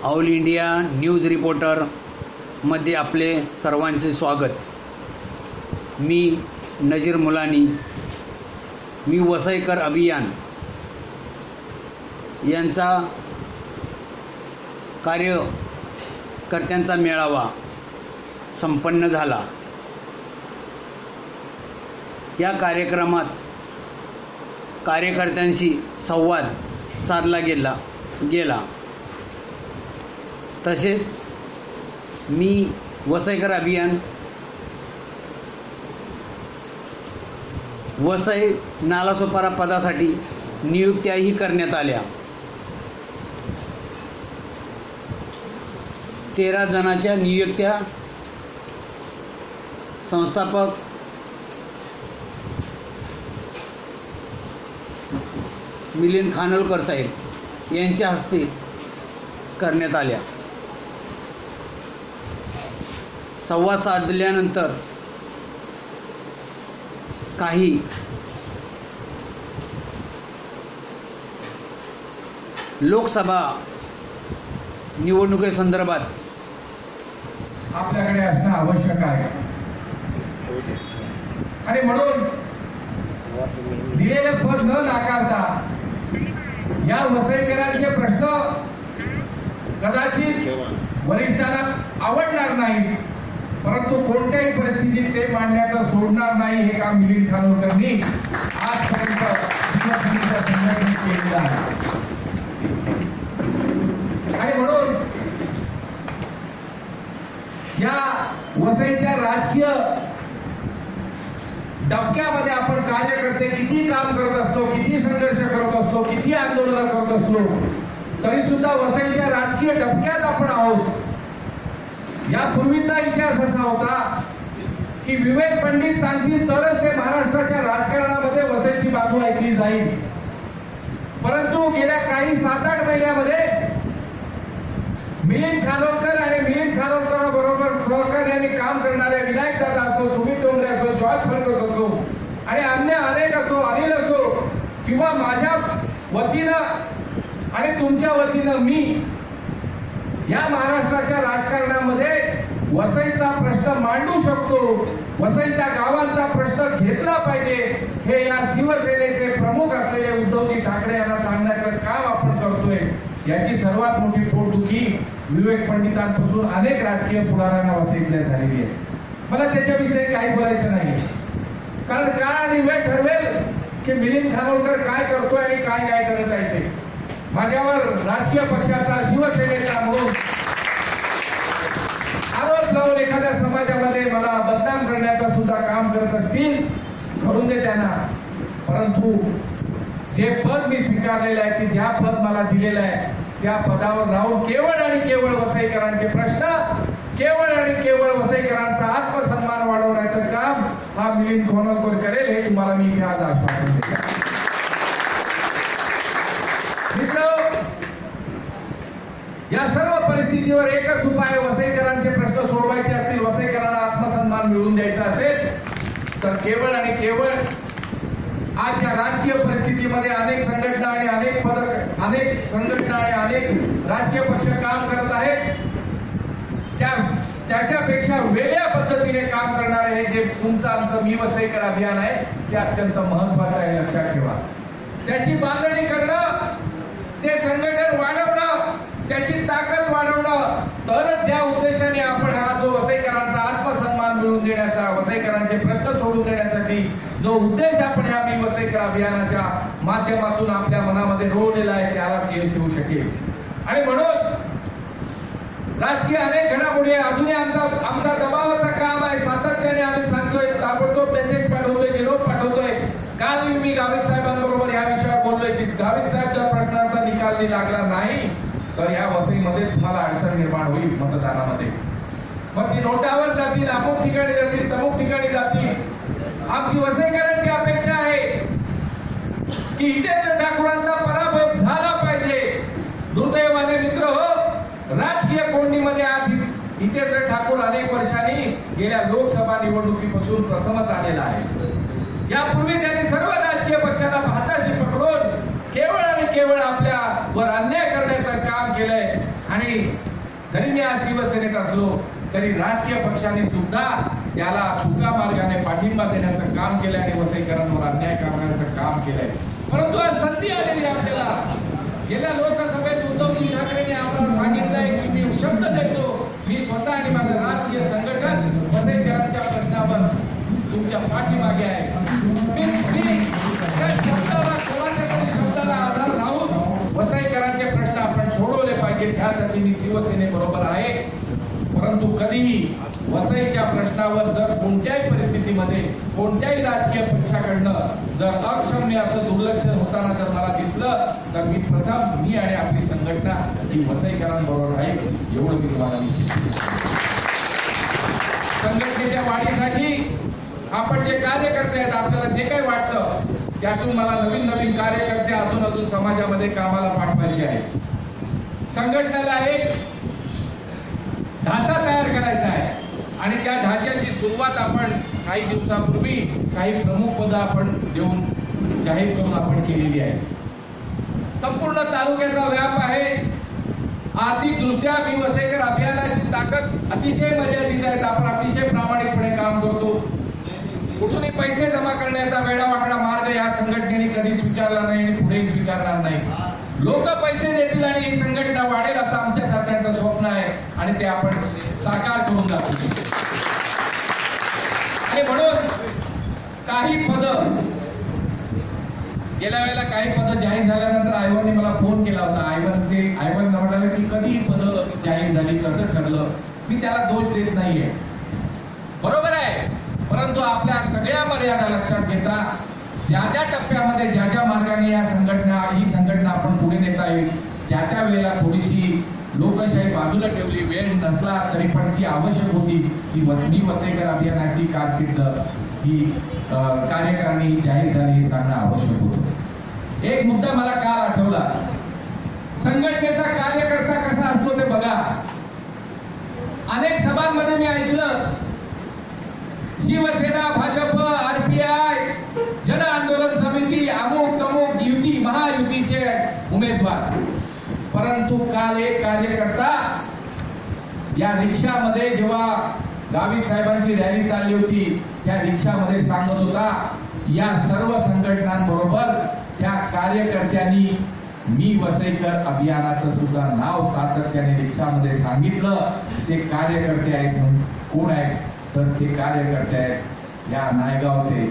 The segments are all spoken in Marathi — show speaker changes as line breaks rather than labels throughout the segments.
ऑल इंडिया न्यूज रिपोर्टर मध्ये आपले सर्वांचे स्वागत। मी नजीर मुलानी। मी वसईकर अभियान यांचा कार्यकर्त्यांचा मेळावा संपन्न झाला। या कार्यक्रमात कार्यकर्त्यांशी संवाद साधला गेला। तसेच मी वसईकर अभियान वसई नालासोपारा पदासाठी नियुक्त्याही करण्यात आल्या। 13 जणांच्या नियुक्त्या संस्थापक मिलिंद खानोलकर साहेब यांच्या हस्ते करण्यात आल्या। संवाद साधल्यानंतर काही लोकसभा निवडणुकीसंदर्भात
आपल्याकडे असणं आवश्यक आहे आणि म्हणून दिलेलं पद न नाकारता या वसईकरांचे प्रश्न कदाचित वरिष्ठांना आवडणार नाही, परंतु कोणत्याही परिस्थितीत ते मांडण्याचं सोडणार नाही हे काम मिलिंद खानोलकरांनी आजपर्यंत शिवसेनेच्या संघटनेत केलेलं आहे। आणि म्हणून या वसईच्या राजकीय डबक्यामध्ये आपण कार्यकर्ते किती काम करत असतो, किती संघर्ष करत असतो, किती आंदोलन करत असतो, तरी सुद्धा वसईच्या राजकीय डबक्यात आपण आहोत। यापूर्वीचा इतिहास असा होता की विवेक पंडित सांगतील तरच ते महाराष्ट्राच्या राजकारणामध्ये वसईची बाजू ऐकली जाईल, परंतु गेल्या काही 7-8 महिन्यामध्ये मिलिंद खानोलकर आणि मिलिंद खानोलकरांबरोबर सहकार्याने काम करणारे विनायक दादा असो, सुमित डोंगरे असो, जॉर्ज फर्गस असो आणि अन्य अनेक असो, अनिल असो किंवा माझ्या वतीनं आणि तुमच्या वतीनं मी या महाराष्ट्राच्या राजकारणामध्ये वसईचा प्रश्न मांडू शकतो, वसईच्या गावांचा प्रश्न घेतला पाहिजे हे या शिवसेनेचे प्रमुख असलेले उद्धवजी ठाकरे यांना सांगण्याचं काम आपण करतोय। याची सर्वात मोठी पोटदुखी विवेक पंडितांपासून अनेक राजकीय पुढाऱ्यांना वसईतल्या झालेली आहे। मला त्याच्याविषयी काही बोलायचं नाही, कारण काळ आणि वेळ ठरवेल की मिलिंद खानोलकर काय करतोय आणि काय काय करत आहे ते। माझ्यावर राजकीय पक्षाचा, शिवसेनेचा म्हणून आरोप लावून एखाद्या समाजामध्ये मला बदनाम करण्याचा सुद्धा काम करत असतील, करून दे त्यांना, परंतु जे पद मी स्वीकारलेलं आहे, की ज्या पद मला दिलेलं आहे त्या पदावर राहून केवळ आणि केवळ वसईकरांचे प्रश्न, केवळ आणि केवळ वसईकरांचा आत्मसन्मान वाढवण्याचं काम हा मिलिंद खानोलकर करेल हे तुम्हाला मी इथे आज आश्वासन देतो। मित्रांनो, या सर्व परिस्थितीवर एकच उपाय, वसईकरांचे प्रश्न सोडवायचे असतील, वसईकरांना आत्मसन्मान मिळवून द्यायचा असेल तर केवळ आणि केवळ आजच्या राजकीय परिस्थितीमध्ये अनेक संघटना आणि अनेक संघटना आणि अनेक राजकीय पक्ष काम करत आहेत, त्याच्यापेक्षा वेगळ्या पद्धतीने काम करणारे हे जे तुमचं आमचं मी वसईकर अभियान आहे ते अत्यंत महत्वाचं आहे, लक्षात ठेवा। त्याची बांधणी करणं, ते संघटन वाढवणं, त्याची ताकद वाढवणं, तरच ज्या उद्देशाने आपण हा जो वसईकरांचा आत्मसन्मान मिळवून देण्याचा, वसईकरांचे प्रश्न सोडून देण्यासाठी जो उद्देश आपण या मी वसईकर अभियानाच्या माध्यमातून आपल्या मनामध्ये रोवलेला आहे त्यालाच यश येऊ शकेल। आणि म्हणून राजकीय अनेक घडामोडी अजूनही आमचा दबावाचं काम आहे, सातत्याने आम्ही सांगतोय, ताबडतोब मेसेज पाठवतोय, निरोप पाठवतोय। काल मी गावित साहेबांबरोबर या विषयावर बोललोय की गावित साहेब जर प्रश्नाचा निकाल लागला नाही तर या वसईमध्ये तुम्हाला अडचण निर्माण होईल मतदानामध्ये। मग ती नोटावर जातील, अमुक ठिकाणी जातील, तमुक ठिकाणी जातील। आमची वसईकरांची अपेक्षा आहे की हितेंद्र ठाकूरांचा पराभव झाला पाहिजे। दुर्दैवाने मित्र हो, राजकीय कोंडीमध्ये आज हितेंद्र ठाकूर अनेक वर्षांनी गेल्या लोकसभा निवडणुकीपासून प्रथमच आलेला आहे। यापूर्वी त्यांनी सर्व राजकीय पक्षांना हाताशी पकडून केवळ आणि केवळ आपल्यावर अन्याय करण्याचं काम केलंय. आणि जरी मी आज शिवसेनेत असलो तरी राजकीय पक्षाने सुद्धा त्याला छुप्या मार्गाने पाठिंबा देण्याचं काम केलंय आणि वसईकरांवर अन्याय करण्याचं काम केलंय. परंतु आज संधी आलेली आहे आपल्याला. गेल्या लोकसभेत उद्धवजी ठाकरेंनी आम्हाला सांगितलंय की मी शब्द देतो, मी स्वतः आणि माझं राजकीय संघटन वसईकरांच्या प्रश्नावर तुमच्या पाठीमागे आहे. मी त्या शब्दाला, कोणाच्या तरी शब्दाला आधार राहून वसईकरांचे प्रश्न आपण सोडवले पाहिजे, त्यासाठी मी शिवसेनेबरोबर आहे. परंतु कधीही वसईच्या प्रश्नावर जर कोणत्याही परिस्थितीमध्ये कोणत्याही राजकीय पक्षाकडनं जर अक्षम्य असं दुर्लक्ष होताना जर मला दिसलं तर मी आणि आपली संघटना ही वसईकरांबरोबर राहील, एवढं मी तुम्हाला निश्चित. संघटनेच्या वाढीसाठी आपण जे कार्यकर्ते आहेत, आपल्याला जे काही वाटतं त्यातून मला नवीन नवीन कार्यकर्ते अजून समाजामध्ये कामाला पाठवायचे आहेत. संघटनेला एक ढाचा तयार करायचा आहे आणि त्या ढाच्याची सुरुवात आपण काही दिवसापूर्वी काही प्रमुख पद आपण देऊन जाहीर करून आपण केलेली आहे. संपूर्ण तालुक्याचा व्याप आहे. आर्थिक दृष्ट्या मी वसईकर अभियानाची ताकद अतिशय मर्यादित आहे. आपण अतिशय प्रामाणिकपणे काम करतो. कुठूनही पैसे जमा करण्याचा वेडावाकडा मार्ग या संघटनेने कधी स्वीकारला नाही आणि पुढेही स्वीकारणार नाही. लोक पैसे देतील आणि ही संघटना वाढेल असं आमच्या सरकारचं स्वप्न आहे आणि ते आपण साकार करून दाखवू. आणि म्हणून काही पद गेल्या वेळेला काही पद जाहीर झाल्यानंतर आयवानने मला फोन केला होता. आयवन म्हणाले की कधी पद जाहीर झाली, कसं ठरलं. मी त्याला दोष देत नाहीये, बरोबर आहे. परंतु आपल्या सगळ्या मर्यादा लक्षात घेता ज्या ज्या टप्प्यामध्ये ज्या ज्या मार्गाने ही संघटना आपण पुढे नेता येईल त्या वेळेला थोडीशी लोकशाही बाजूला ठेवली. वेळ नसला तरी पण ती आवश्यक होती की मी वसईकर अभियानाची कारकीर्द ही कार्यकारिणी जाहीर झाली हे सांगणं आवश्यक होतं. एक मुद्दा मला काल आठवला. संघटनेचा कार्यकर्ता कसा असतो ते बघा. अनेक सभांमध्ये मी ऐकलं शिवसेना, भाजप, आरपीआय, जन आंदोलन समिती, अमुक तमुक युती, महायुतीचे उमेदवार. परंतु काल एक कार्यकर्ता या रिक्षामध्ये जेव्हा गावित साहेबांची रॅली चालली होती त्या रिक्षामध्ये सांगत होता या सर्व संघटनांबरोबर त्या कार्यकर्त्यांनी मी वसईकर अभियानाचं सुद्धा नाव सातत्याने रिक्षामध्ये सांगितलं. ते कार्यकर्ते आहेत म्हणून कोण आहेत तर ते कार्यकर्ते आहेत या नायगावचे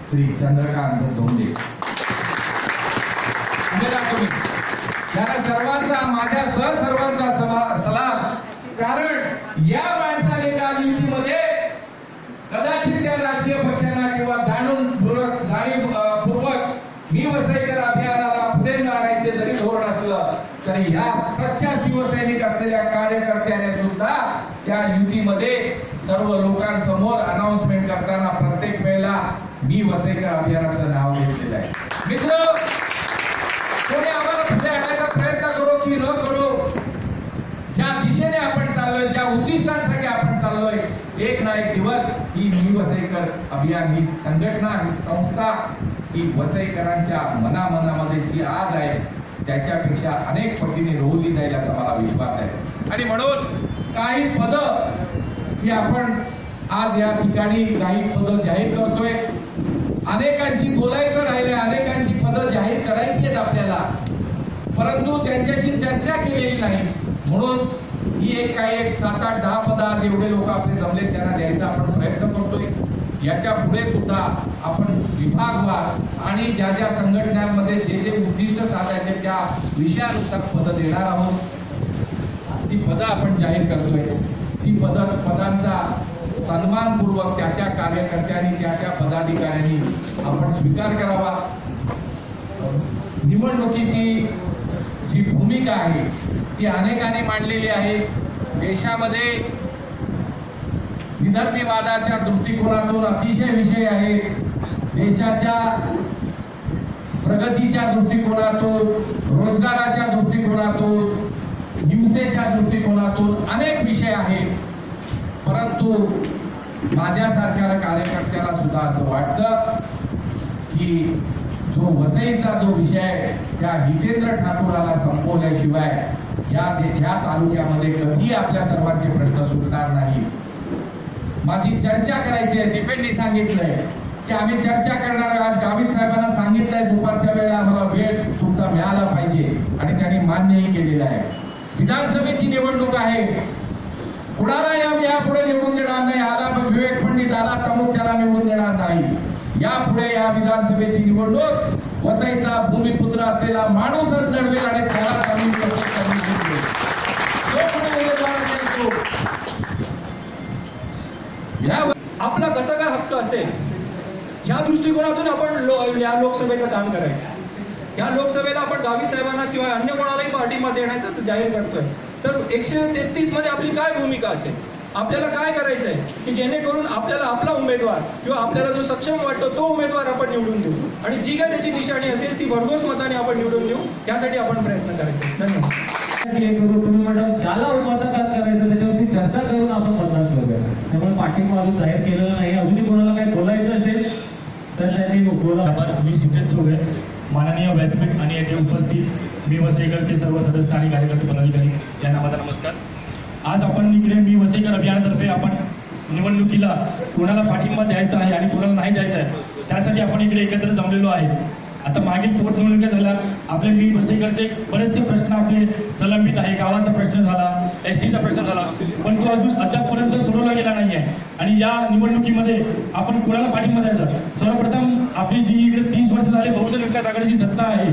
श्री चंद्रकांत धोंडे. त्यांना सर्वांचा माझ्या सर्वांचा सलाम. कारण या माणसाने काल युतीमध्ये कदाचित त्या राजकीय पक्षांना किंवा जाणीवपूर्वक मी वसईकर अभियानाला पुढे आणायचे जरी धोरण असलं तरी या सच्चा शिवसैनिक असलेल्या कार्यकर्त्याने सुद्धा त्या युतीमध्ये सर्व लोकांसमोर अनाउन्समेंट करताना प्रत्येक वेळेला मी वसईकर अभियानाचं नाव घेतलेलं आहे. मित्र, कोणी आम्हाला पुढे आणायचा प्रयत्न करो की न करो, ज्या दिशेने आपण चाललोय, ज्या उद्दिष्टांसाठी आपण चाललोय, एक ना एक दिवस ही मी वसईकर अभियान, ही संघटना, ही संस्था, ही वसईकरांच्या मनामध्ये जी आज आहे त्याच्यापेक्षा अनेक पटीने रोवली जाईल असा मला विश्वास आहे. आणि म्हणून काही पद ही आपण आज या ठिकाणी काही पद जाहीर करतोय. अनेकांची बोलायचं राहिले, अनेकांची पद जाहीर करायची आहेत आपल्याला, परंतु त्यांच्याशी चर्चा केलेली नाही. म्हणून ही एक 7, 8, 10 पद आज एवढे लोक आपले जमले त्यांना द्यायचा आपण प्रयत्न करतोय. याच्या पुढे सुद्धा आपण विभागवार आणि ज्या ज्या संघटनांमध्ये जे उद्दिष्ट साधायचे त्या विषयानुसार पद देणार आहोत. ती पद आपण जाहीर करतोय. ती पदांचा सन्मानपूर्वक त्या कार्यकर्त्यांनी त्या पदाधिकाऱ्यांनी आपण स्वीकार करावा. निवडणुकीची जी भूमिका आहे ती अनेकांनी मांडलेली आहे. देशामध्ये विदर्भवादाच्या दृष्टिकोनातून अतिशय विषय आहे. देशाच्या प्रगतीच्या दृष्टिकोनातून, रोजगाराच्या दृष्टिकोनातून, हिंसेच्या दृष्टिकोनातून अनेक विषय आहेत. परंतु माझ्यासारख्या कार्यकर्त्याला सुद्धा असं वाटतं की जो वसईचा जो विषय त्या हितेंद्र ठाकूराला संपवल्याशिवाय या तालुक्यामध्ये कधी आपल्या सर्वांचे प्रश्न सुटणार नाही. माझी चर्चा करायची आहे. दीपेंनी सांगितलंय की आम्ही चर्चा करणार आहे. आज गावित साहेबांना सांगितलंय दुपारच्या वेळेला आम्हाला वेळ तुमचा मिळाला पाहिजे आणि त्यांनी मान्यही केलेलं आहे. विधानसभेची निवडणूक आहे. कुणाला यापुढे निवडून देणार नाही. आला विवेक पंडित आला तमुक त्याला निवडून देणार नाही. यापुढे या विधानसभेची निवडणूक वसईचा भूमिपुत्र असलेला माणूसच लढवेल आणि त्याला जमीन
आपला कसा काय हक्क असेल ह्या दृष्टिकोनातून आपण या लोकसभेचं काम करायचं. या लोकसभेला आपण गावित साहेबांना किंवा अन्य कोणालाही पाठिंबा देण्याचं जाहीर करतोय. तर 133 मध्ये आपली काय भूमिका असेल, आपल्याला काय करायचंय की जेणेकरून आपल्याला आपला उमेदवार किंवा आपल्याला जो सक्षम वाटतो तो उमेदवार आपण निवडून देऊ आणि जी काय त्याची निशाणी असेल ती भरघोस मताने आपण निवडून देऊ. यासाठी आपण प्रयत्न करायचे. धन्यवाद.
तुम्ही मॅडम ज्याला मतदान करायचं त्याच्यावरती चर्चा करून आपण मतदान करूया. त्यामुळे पाठिंबा अजून जाहीर केलेला नाही. अजूनही कोणाला काही बोलायचं असेल तर त्यांनी बोला.
मी सिद्धेश चौघे, माननीय व्यासपीठ आणि येथे उपस्थित मी वसईकरचे सर्व सदस्य आणि कार्यकर्ते पदाधिकारी यांना माझा नमस्कार. आज आपण इकडे मी वसईकर अभियानातर्फे आपण निवडणुकीला कोणाला पाठिंबा द्यायचा आहे आणि कोणाला नाही द्यायचा आहे त्यासाठी आपण इकडे एकत्र जमलेलो आहे. आता मागील पोटनिवडणुका झाल्या. आपले मी वसईकरचे बरेचसे प्रश्न आपले प्रलंबित आहे. गावाचा प्रश्न झाला, एसटीचा प्रश्न झाला, पण तो अजून अद्यापपर्यंत सोडवला गेला नाही आहे. आणि या निवडणुकीमध्ये आपण कोणाला पाठिंबा द्यायचा. सर्वप्रथम आपली जी इकडे 30 वर्ष झाले बहुजन विकास आघाडीची सत्ता आहे,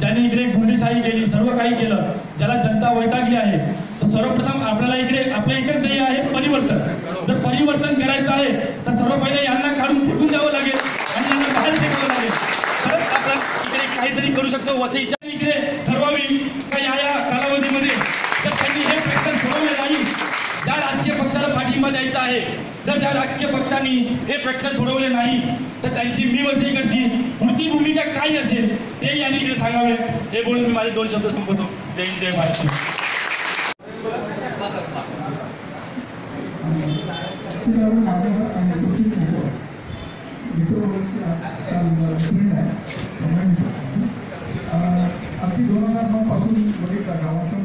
ज्याने इकडे गुंडेशाही केली, सर्व काही केलं, ज्याला जनता वैतागली आहे, तर सर्वप्रथम आपल्याला इकडे आपल्या इकडे ध्येय आहे परिवर्तन. जर परिवर्तन करायचं आहे तर सर्व पहिले यांना काढून फेकून द्यावं लागेल आणि यांना बाहेर फेकावं लागेल. तरच आपण इकडे काहीतरी करू शकतो. वसईच्या इकडे ठरवावी या कालावधीमध्ये जर त्यांनी हे प्रश्न सोडवले नाही, ज्या राजकीय पक्षाला पाठिंबा द्यायचा आहे, जर त्या राजकीय पक्षांनी हे प्रश्न सोडवले नाही तर त्यांची मी वसईकरची पुढची भूमिका काय असेल ते यांनी इकडे सांगावे. हे बोलून मी माझे 2 शब्द संपवतो. जय हिंद, जय महाराष्ट्र.
अगदी 2009 पासून गावाचा